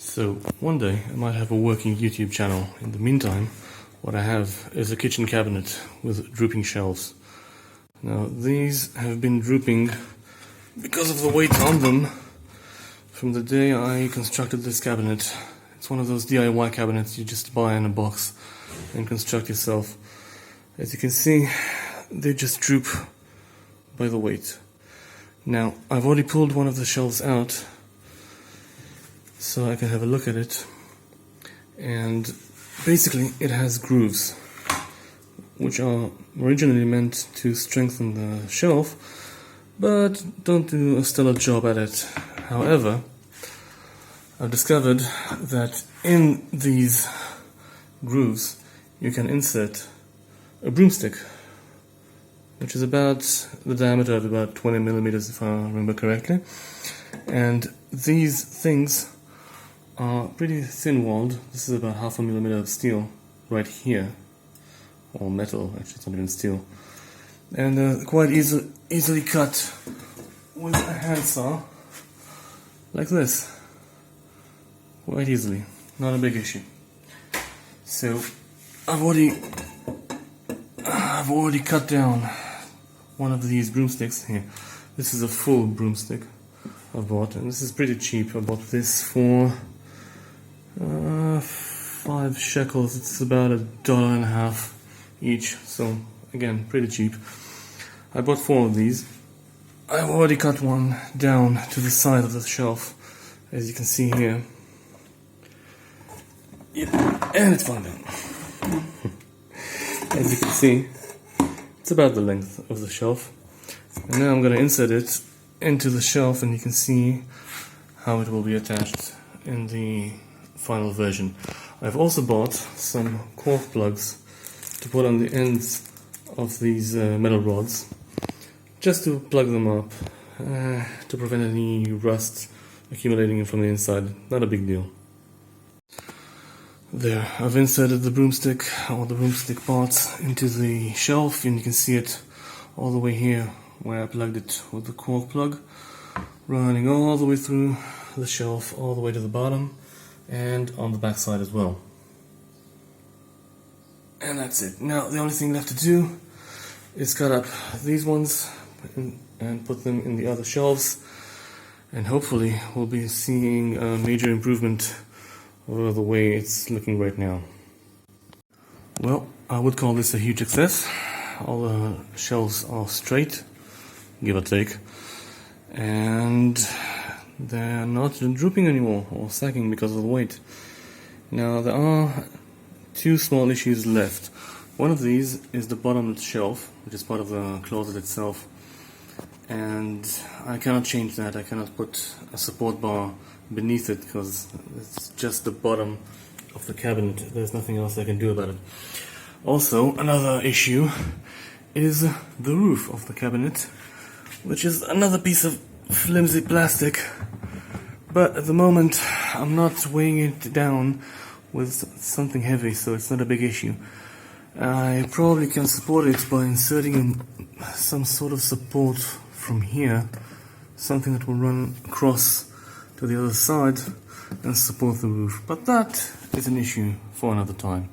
So one day I might have a working YouTube channel. In the meantime, what I have is a kitchen cabinet with drooping shelves. Now these have been drooping because of the weight on them from the day I constructed this cabinet. It's one of those DIY cabinets you just buy in a box and construct yourself. As you can see, they just droop by the weight. Now I've already pulled one of the shelves out so I can have a look at it, and basically it has grooves which are originally meant to strengthen the shelf but don't do a stellar job at it. However, I've discovered that in these grooves you can insert a broomstick, which is about the diameter of about 20 millimeters if I remember correctly, and these things are pretty thin-walled. This is about 0.5 millimeter of steel right here, or metal, actually it's not even steel, and quite easily cut with a handsaw like this, quite easily, not a big issue. So I've already cut down one of these broomsticks here. This is a full broomstick I bought, and this is pretty cheap. I bought this for 5 shekels. It's about $1.50 each, so again, pretty cheap. I bought 4 of these. I've already cut one down to the side of the shelf, as you can see here. Yep, and it's fallen down. As you can see, it's about the length of the shelf. And now I'm going to insert it into the shelf, and you can see how it will be attached in the final version. I've also bought some cork plugs to put on the ends of these metal rods, just to plug them up to prevent any rust accumulating from the inside. Not a big deal. There, I've inserted the broomstick, or the broomstick parts, into the shelf, and you can see it all the way here where I plugged it with the cork plug, running all the way through the shelf, all the way to the bottom, and on the back side as well. And that's it. Now the only thing left to do is cut up these ones and put them in the other shelves, and hopefully we'll be seeing a major improvement over the way it's looking right now. Well, I would call this a huge success. All the shelves are straight, give or take, and they're not drooping anymore or sagging because of the weight. Now there are 2 small issues left. One of these is the bottom of the shelf, which is part of the closet itself, and I cannot change that. I cannot put a support bar beneath it because it's just the bottom of the cabinet. There's nothing else I can do about it. Also, another issue is the roof of the cabinet, which is another piece of flimsy plastic, but at the moment I'm not weighing it down with something heavy, so it's not a big issue. I probably can support it by inserting some sort of support from here, something that will run across to the other side and support the roof, but that is an issue for another time.